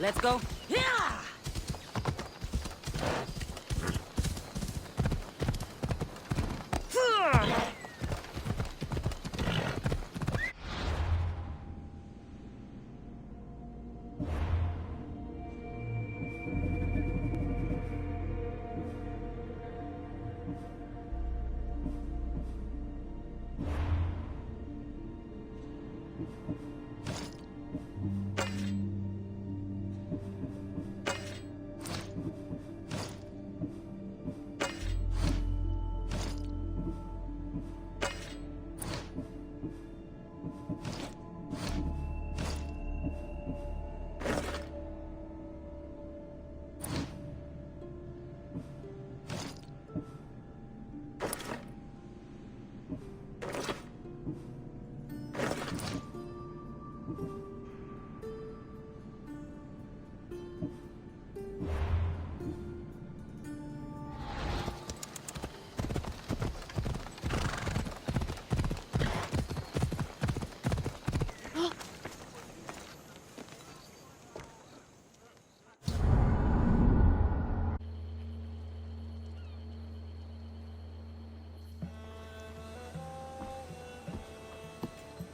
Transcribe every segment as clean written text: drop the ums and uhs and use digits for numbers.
Let's go. Yeah!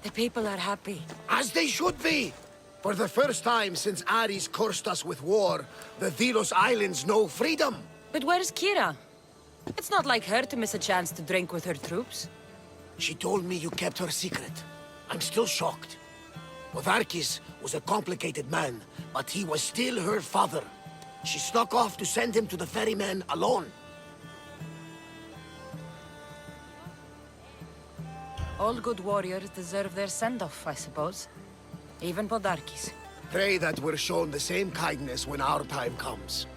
The people are happy. As they should be! For the first time since Ares cursed us with war, the Delos Islands know freedom! But where's Kira? It's not like her to miss a chance to drink with her troops. She told me you kept her secret. I'm still shocked. Podarkis was a complicated man, but he was still her father. She snuck off to send him to the ferryman alone. All good warriors deserve their send-off, I suppose. Even Podarkis. Pray that we're shown the same kindness when our time comes.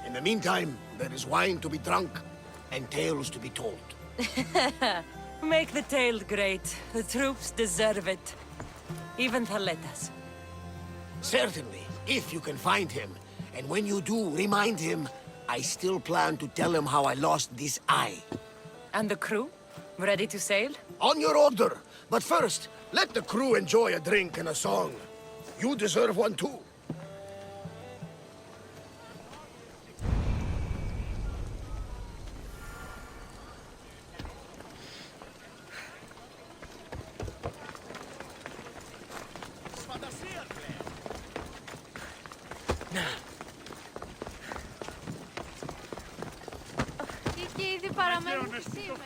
In the meantime, there is wine to be drunk, and tales to be told. Make the tale great. The troops deserve it. Even Thaletas. Certainly, if you can find him. And when you do, remind him, I still plan to tell him how I lost this eye. And the crew? Ready to sail? On your order. But first, let the crew enjoy a drink and a song. You deserve one too. Και ήδη παραμένουν σήμερα.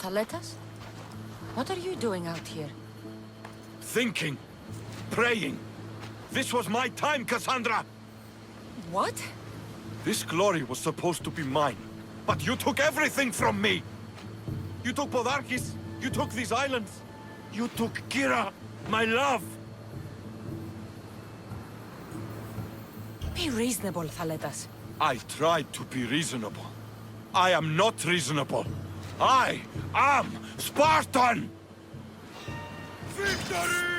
Thaletas? What are you doing out here? Thinking. Praying. This was my time, Kassandra! What? This glory was supposed to be mine. But you took everything from me! You took Podarkis, you took these islands. You took Kira, my love! Be reasonable, Thaletas. I tried to be reasonable. I am not reasonable. I am Spartan! Victory!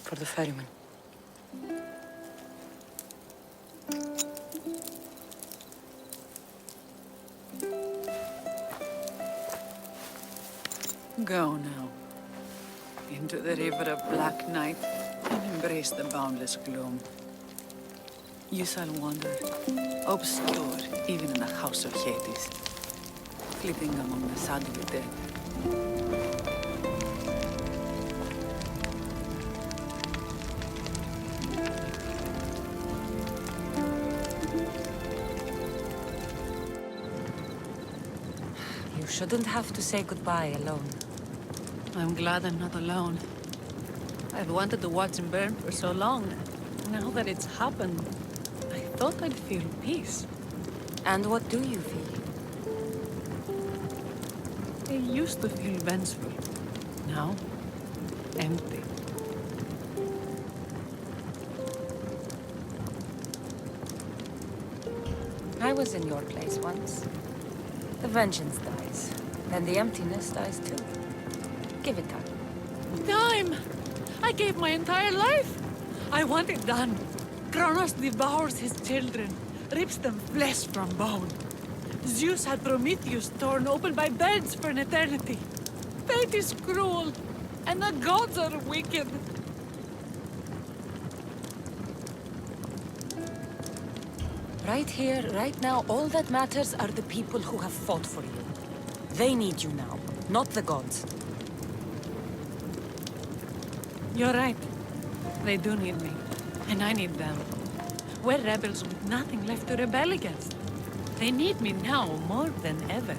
For the ferryman. Go now, into the river of black night, and embrace the boundless gloom. You shall wander, obscure even in the house of Hades, flitting among the sadly dead. shouldn't have to say goodbye alone. I'm glad I'm not alone. I've wanted to watch him burn for so long. Now that it's happened, I thought I'd feel peace. And what do you feel? I used to feel vengeful. Now, empty. I was in your place once. The vengeance dies, then the emptiness dies too. Give it time. Time! I gave my entire life! I want it done. Kronos devours his children, rips them flesh from bone. Zeus had Prometheus torn open by beds for an eternity. Fate is cruel, and the gods are wicked. Right here, right now, all that matters are the people who have fought for you. They need you now, not the gods. You're right. They do need me, and I need them. We're rebels with nothing left to rebel against. They need me now more than ever.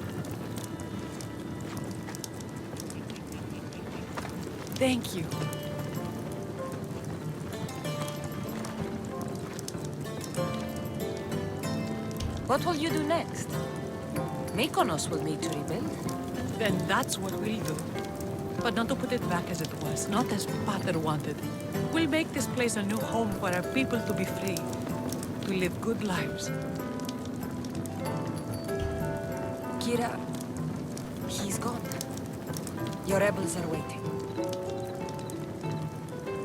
Thank you. What will you do next? Mykonos will need to rebuild. Then that's what we'll do. But not to put it back as it was, not as Pater wanted. We'll make this place a new home for our people to be free, to live good lives. Kira, he's gone. Your rebels are waiting.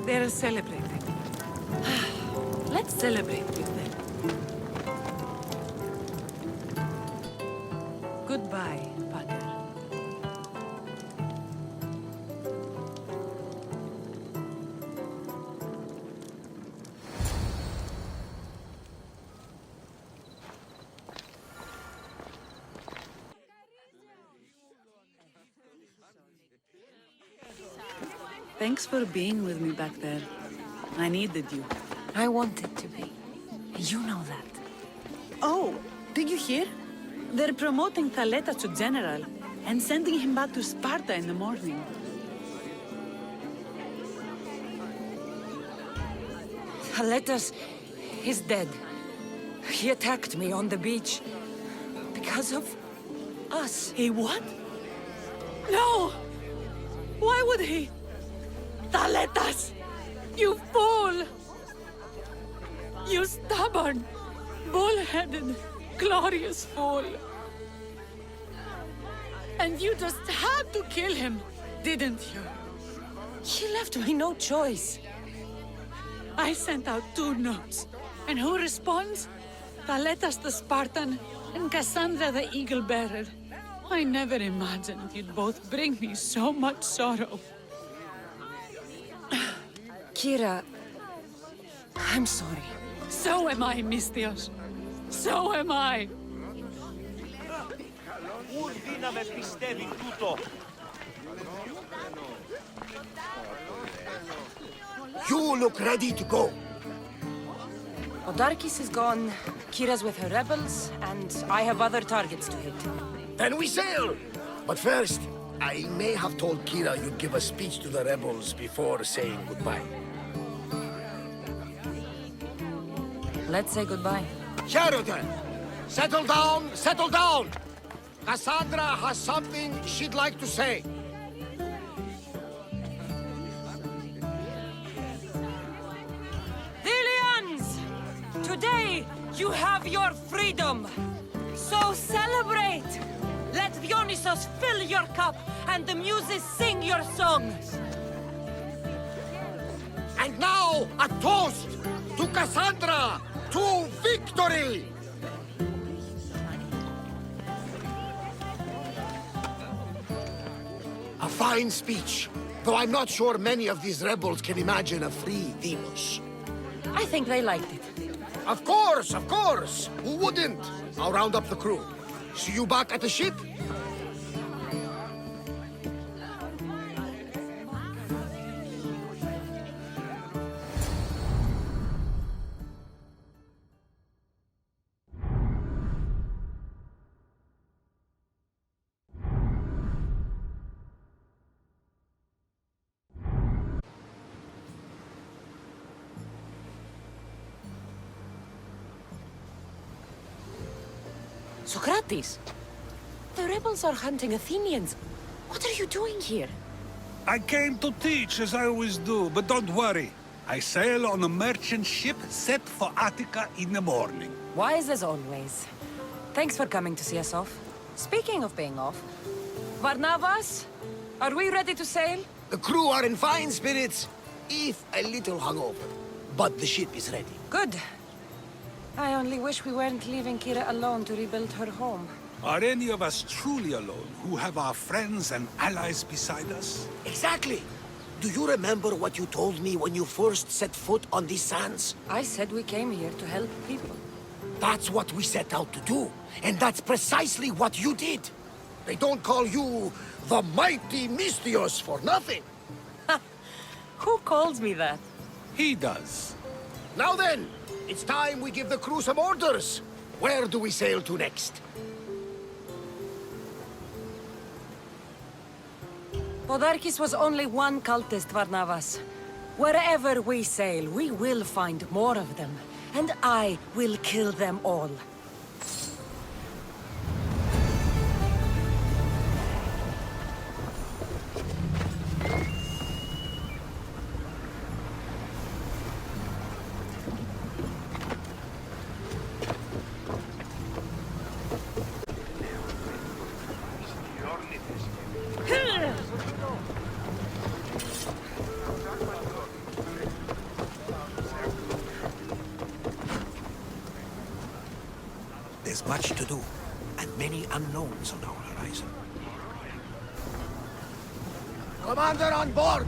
They're celebrating. Let's celebrate with them. Goodbye, Pater. Thanks for being with me back there. I needed you. I wanted to be. You know that. Oh, did you hear? They're promoting Thaleta to general and sending him back to Sparta in the morning. Alexios is dead. He attacked me on the beach. Because of us. He what? No! Why would he? Thaletas! You fool! You stubborn, bull-headed, glorious fool! And you just had to kill him, didn't you? He left me no choice. I sent out 2 notes. And who responds? Thaletas the Spartan and Kassandra the Eagle-Bearer. I never imagined you'd both bring me so much sorrow. Kira, I'm sorry. So am I, Mystios. So am I. You look ready to go. Podarkis is gone, Kira's with her rebels, and I have other targets to hit. Then we sail! But first, I may have told Kira you'd give a speech to the rebels before saying goodbye. Let's say goodbye. Sheridan! Settle down, settle down! Kassandra has something she'd like to say. Delians! Today, you have your freedom! So celebrate! Let Dionysos fill your cup, and the muses sing your song! And now, a toast to Kassandra! To victory! A fine speech, though I'm not sure many of these rebels can imagine a free Delos. I think they liked it. Of course, of course! Who wouldn't? I'll round up the crew. See you back at the ship? Socrates! The rebels are hunting Athenians. What are you doing here? I came to teach, as I always do, but don't worry. I sail on a merchant ship set for Attica in the morning. Wise as always. Thanks for coming to see us off. Speaking of being off, Varnavas, are we ready to sail? The crew are in fine spirits, if a little hungover. But the ship is ready. Good. I only wish we weren't leaving Kira alone to rebuild her home. Are any of us truly alone, who have our friends and allies beside us? Exactly! Do you remember what you told me when you first set foot on these sands? I said we came here to help people. That's what we set out to do, and that's precisely what you did. They don't call you the mighty Mystios for nothing. Who calls me that? He does. Now then, it's time we give the crew some orders. Where do we sail to next? Podarkis was only one cultist, Varnavas. Wherever we sail, we will find more of them. And I will kill them all. There's much to do, and many unknowns on our horizon. Commander on board!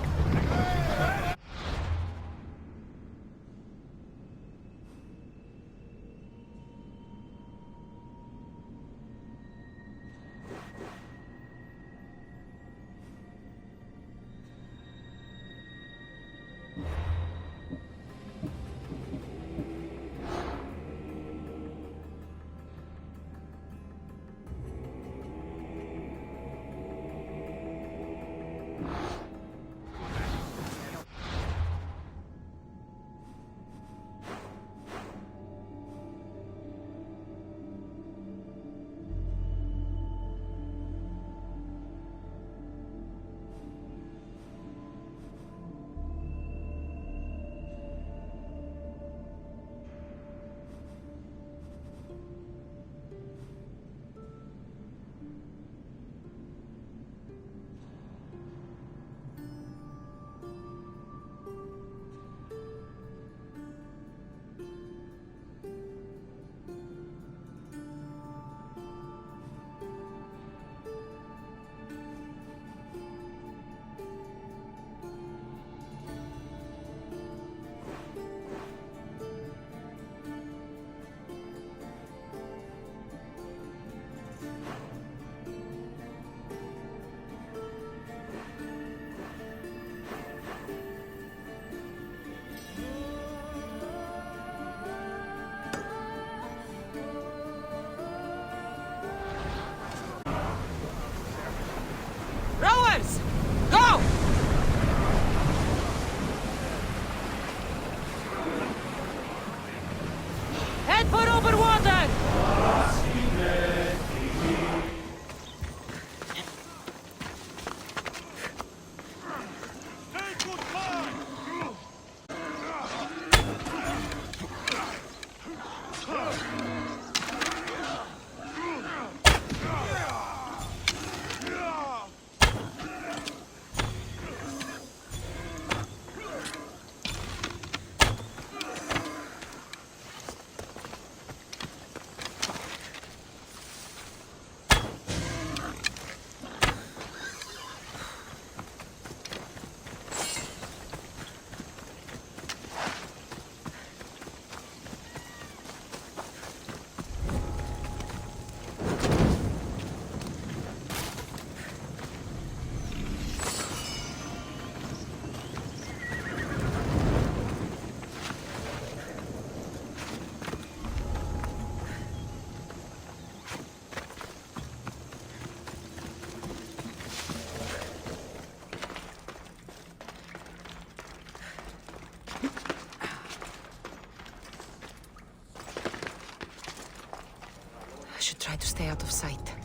to stay out of sight.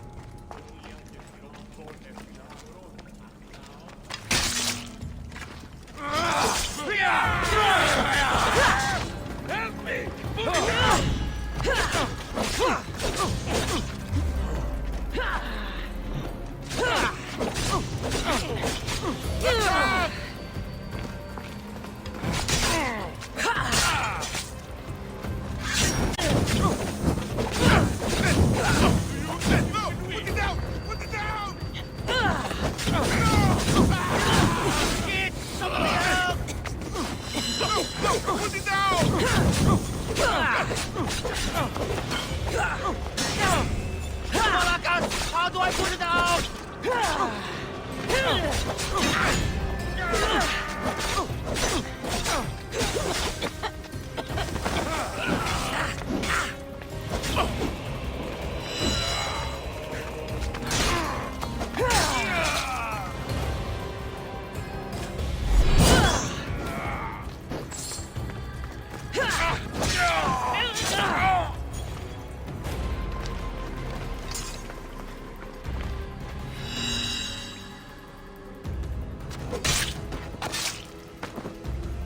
Help me! How do I put it out?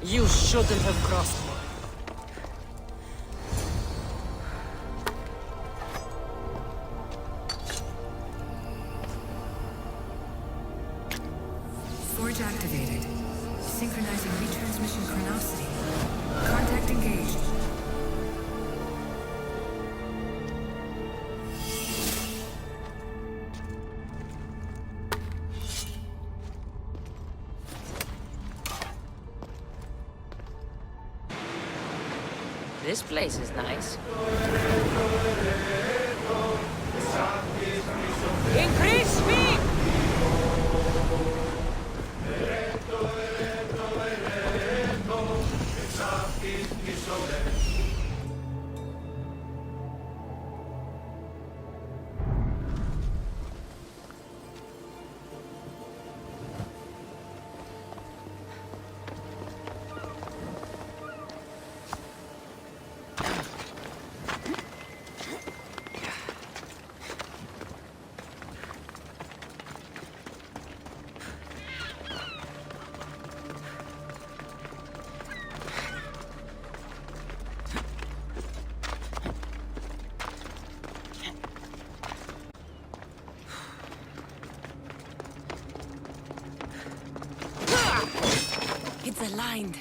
You shouldn't have crossed me. Forge activated. Synchronizing retransmission chronicity. Contact engaged. This place is nice. Increase speed! It's aligned.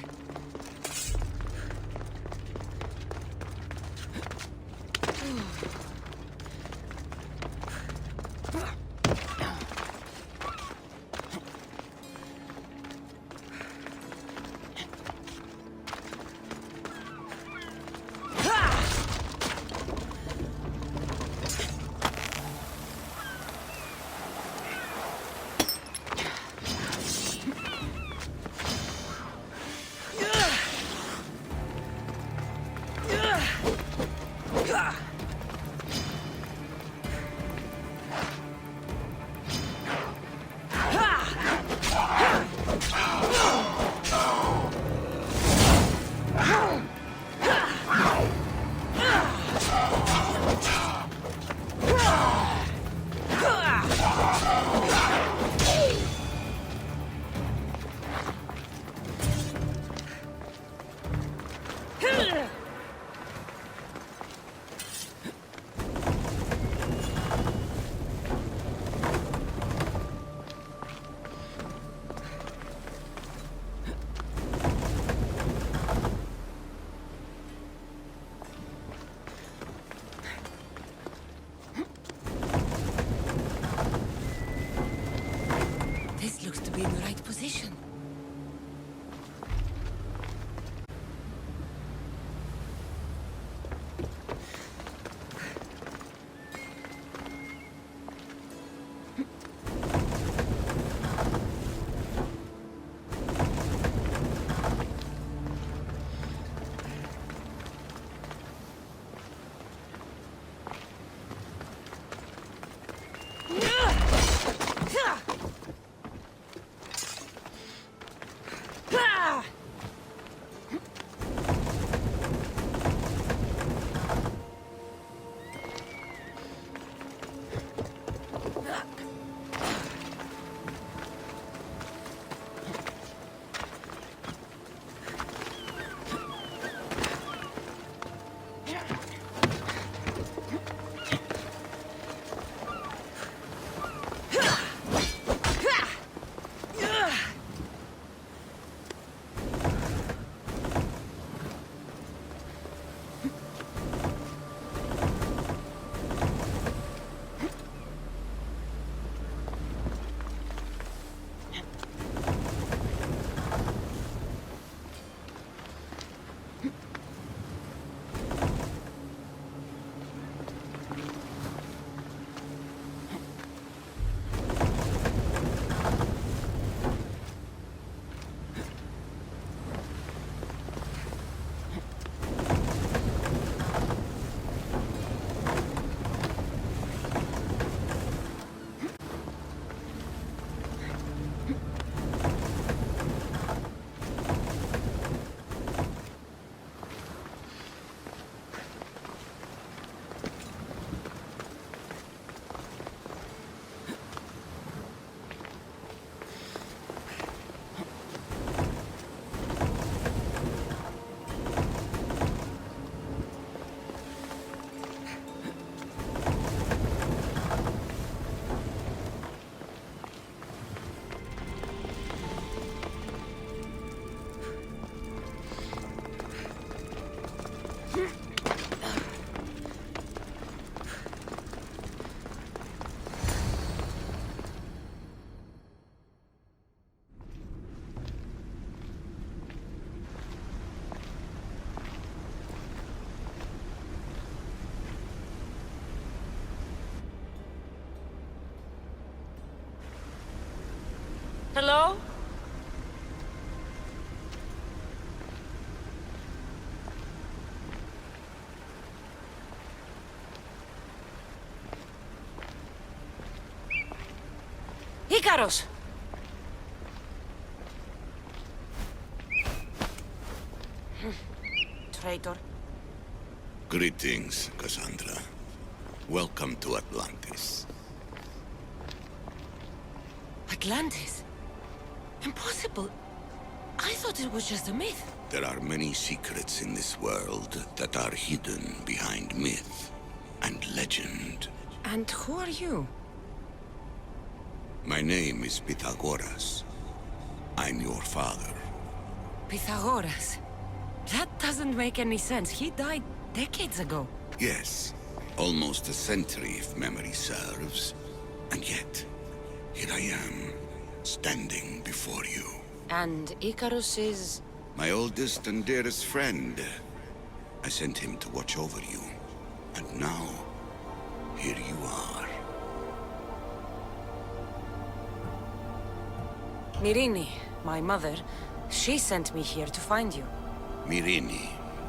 Hello? Icaros! Traitor. Greetings, Kassandra. Welcome to Atlantis. Atlantis? Impossible. I thought it was just a myth. There are many secrets in this world that are hidden behind myth and legend. And who are you? My name is Pythagoras. I'm your father. Pythagoras? That doesn't make any sense. He died decades ago. Yes, almost a century if memory serves. And yet, here I am, standing before you. And Icarus is... My oldest and dearest friend. I sent him to watch over you. And now, here you are. Myrine, my mother, she sent me here to find you. Myrine,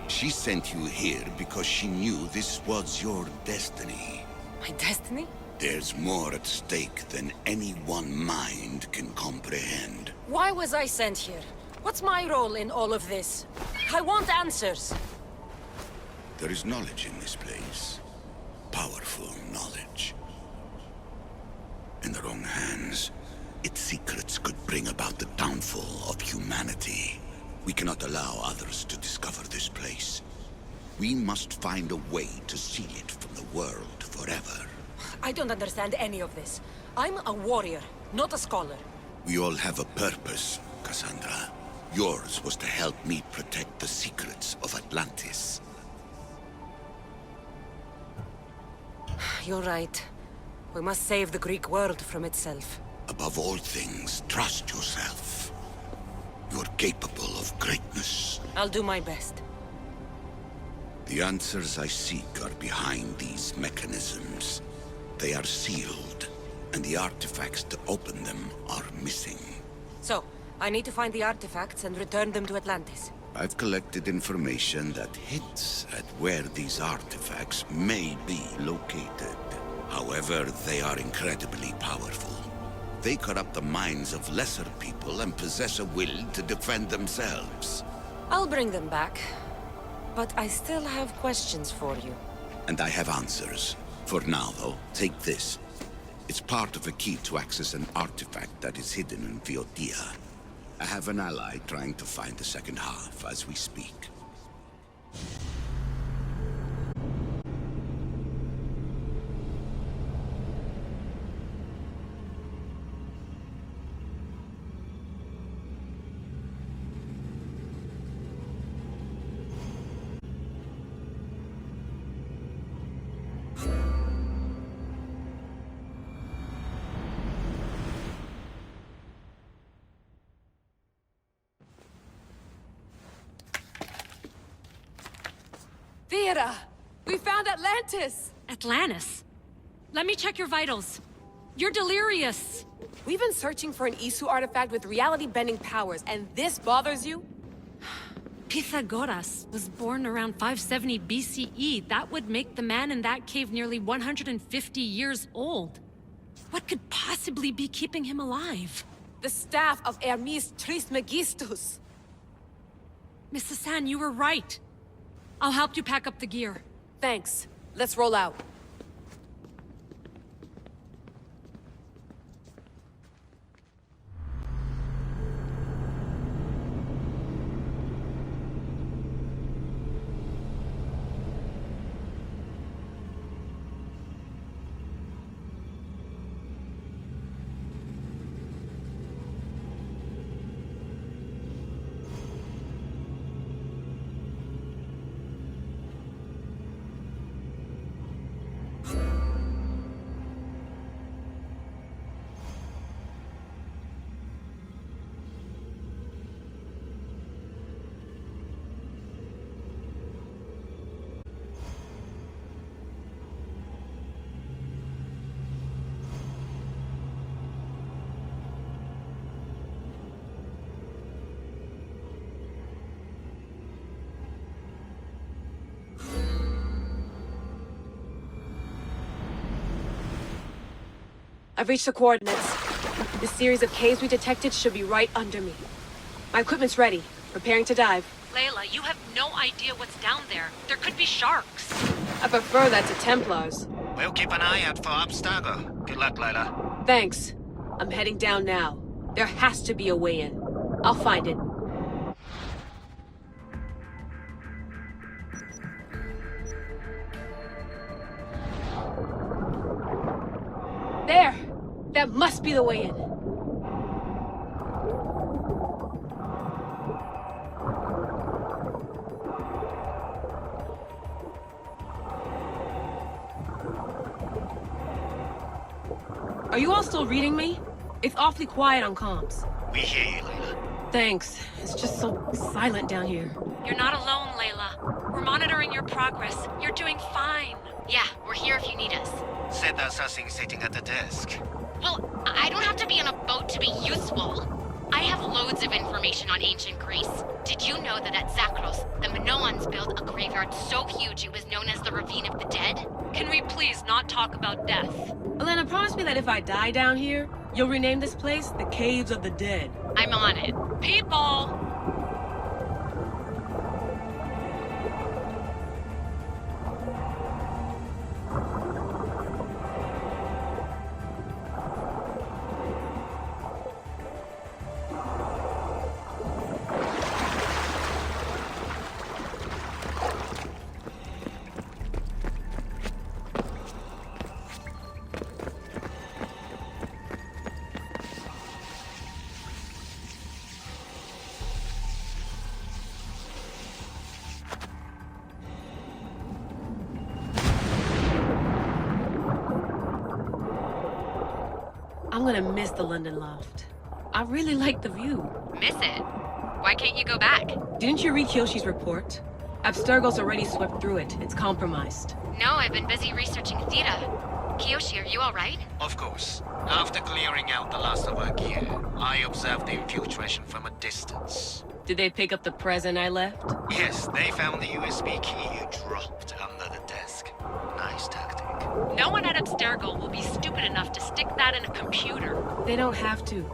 she sent you here because she knew this was your destiny. My destiny? There's more at stake than any one mind can comprehend. Why was I sent here? What's my role in all of this? I want answers. There is knowledge in this place. Powerful knowledge. In the wrong hands, its secrets could bring about the downfall of humanity. We cannot allow others to discover this place. We must find a way to seal it from the world forever. I don't understand any of this. I'm a warrior, not a scholar. We all have a purpose, Kassandra. Yours was to help me protect the secrets of Atlantis. You're right. We must save the Greek world from itself. Above all things, trust yourself. You're capable of greatness. I'll do my best. The answers I seek are behind these mechanisms. They are sealed, and the artifacts to open them are missing. So, I need to find the artifacts and return them to Atlantis. I've collected information that hints at where these artifacts may be located. However, they are incredibly powerful. They corrupt the minds of lesser people and possess a will to defend themselves. I'll bring them back. But I still have questions for you. And I have answers. For now, though, take this. It's part of a key to access an artifact that is hidden in Viotia. I have an ally trying to find the second half as we speak. Theodore! We found Atlantis! Atlantis? Let me check your vitals. You're delirious. We've been searching for an Isu artifact with reality-bending powers, and this bothers you? Pythagoras was born around 570 BCE. That would make the man in that cave nearly 150 years old. What could possibly be keeping him alive? The staff of Hermes Trismegistus! Mrs. San, you were right. I'll help you pack up the gear. Thanks. Let's roll out. I've reached the coordinates. The series of caves we detected should be right under me. My equipment's ready. Preparing to dive. Layla, you have no idea what's down there. There could be sharks. I prefer that to Templars. We'll keep an eye out for Abstergo. Good luck, Layla. Thanks. I'm heading down now. There has to be a way in. I'll find it. There! That must be the way in. Are you all still reading me? It's awfully quiet on comms. We hear you, Layla. Thanks. It's just so silent down here. You're not alone, Layla. We're monitoring your progress. You're doing fine. Yeah, we're here if you need us. Said there's nothing sitting at the desk. Well, I don't have to be on a boat to be useful. I have loads of information on ancient Greece. Did you know that at Zakros, the Minoans built a graveyard so huge it was known as the Ravine of the Dead? Can we please not talk about death? Elena, promise me that if I die down here, you'll rename this place the Caves of the Dead. I'm on it. People! I'm gonna miss the London loft. I really like the view. Miss it? Why can't you go back? Didn't you read Kyoshi's report? Abstergo's already swept through it. It's compromised. No, I've been busy researching Theta. Kyoshi, are you alright? Of course. After clearing out the last of our gear, I observed the infiltration from a distance. Did they pick up the present I left? Yes, they found the USB key you dropped under the desk. Nice tactic. No one at Abstergo will be stupid enough to stick that in a computer. They don't have to.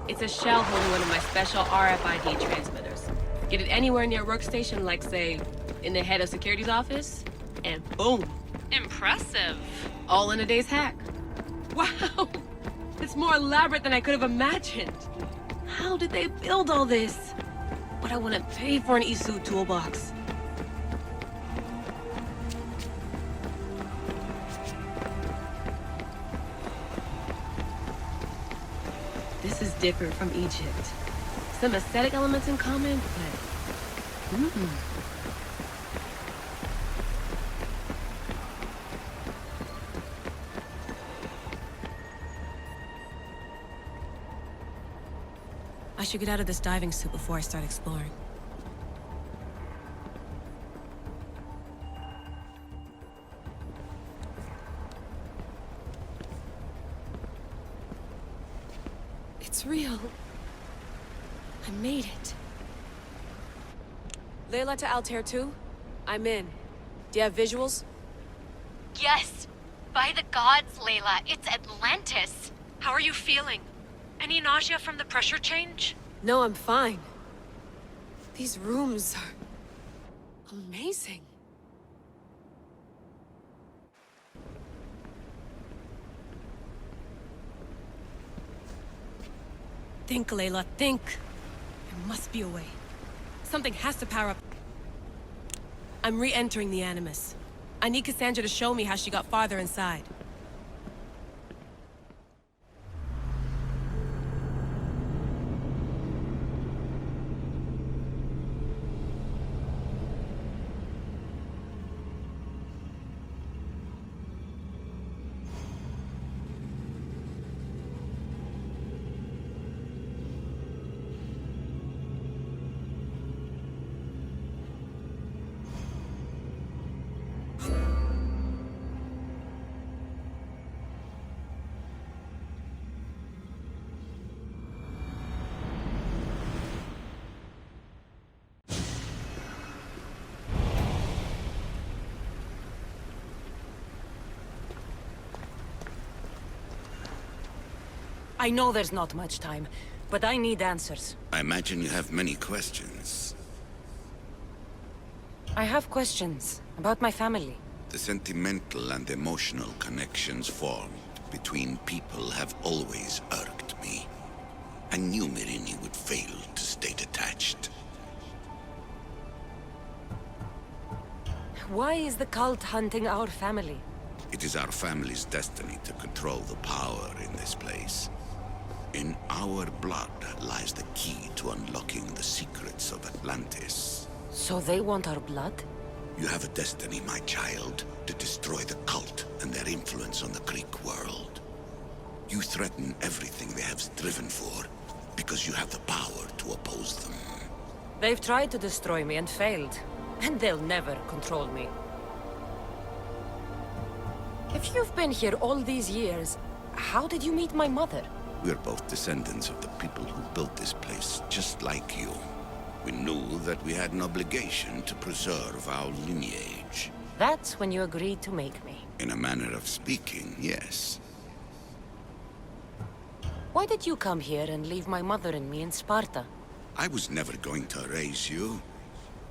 It's a shell holding one of my special RFID transmitters. Get it anywhere near a workstation, like, say, in the head of security's office, and boom. Impressive. All in a day's hack. Wow! It's more elaborate than I could have imagined. How did they build all this? But I wouldn't pay for an Isu toolbox. This is different from Egypt. Some aesthetic elements in common, but... I should get out of this diving suit before I start exploring. It's real. I made it. Layla to Altair 2? I'm in. Do you have visuals? Yes! By the gods, Layla, it's Atlantis! How are you feeling? Any nausea from the pressure change? No, I'm fine. These rooms are... amazing. Think, Layla, think. There must be a way. Something has to power up. I'm re-entering the Animus. I need Kassandra to show me how she got farther inside. I know there's not much time, but I need answers. I imagine you have many questions. I have questions about my family. The sentimental and emotional connections formed between people have always irked me. I knew Myrini would fail to stay detached. Why is the cult hunting our family? It is our family's destiny to control the power in this place. In our blood lies the key to unlocking the secrets of Atlantis. So they want our blood? You have a destiny, my child, to destroy the cult and their influence on the Greek world. You threaten everything they have striven for, because you have the power to oppose them. They've tried to destroy me and failed, and they'll never control me. If you've been here all these years, how did you meet my mother? We're both descendants of the people who built this place, just like you. We knew that we had an obligation to preserve our lineage. That's when you agreed to make me. In a manner of speaking, yes. Why did you come here and leave my mother and me in Sparta? I was never going to erase you.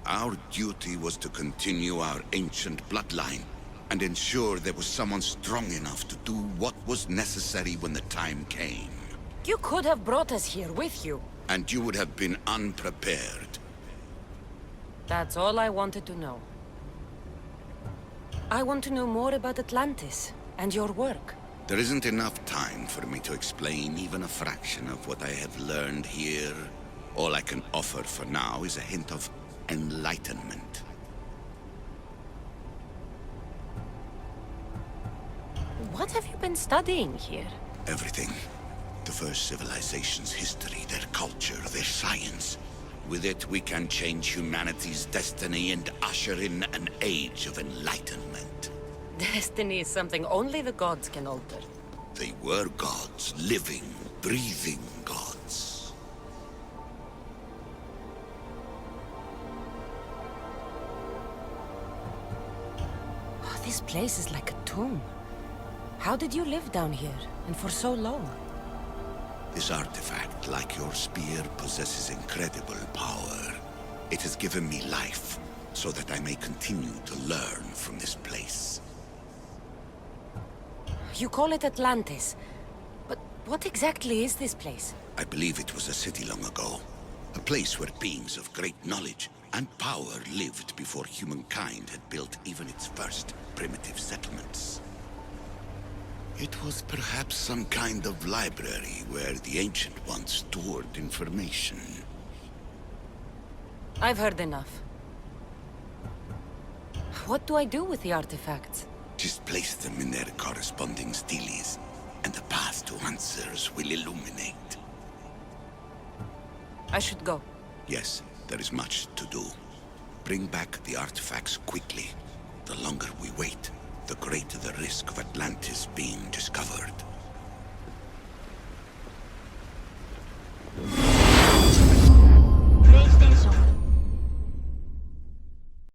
Our duty was to continue our ancient bloodline and ensure there was someone strong enough to do what was necessary when the time came. You could have brought us here with you. And you would have been unprepared. That's all I wanted to know. I want to know more about Atlantis and your work. There isn't enough time for me to explain even a fraction of what I have learned here. All I can offer for now is a hint of enlightenment. What have you been studying here? Everything. The first civilization's history, their culture, their science. With it, we can change humanity's destiny and usher in an age of enlightenment. Destiny is something only the gods can alter. They were gods, living, breathing gods. Oh, this place is like a tomb. How did you live down here, and for so long? This artifact, like your spear, possesses incredible power. It has given me life, so that I may continue to learn from this place. You call it Atlantis, but what exactly is this place? I believe it was a city long ago. A place where beings of great knowledge and power lived before humankind had built even its first primitive settlements. It was perhaps some kind of library where the Ancient Ones stored information. I've heard enough. What do I do with the artifacts? Just place them in their corresponding steles, and the path to answers will illuminate. I should go. Yes, there is much to do. Bring back the artifacts quickly. The longer we wait, the greater the risk of Atlantis being discovered.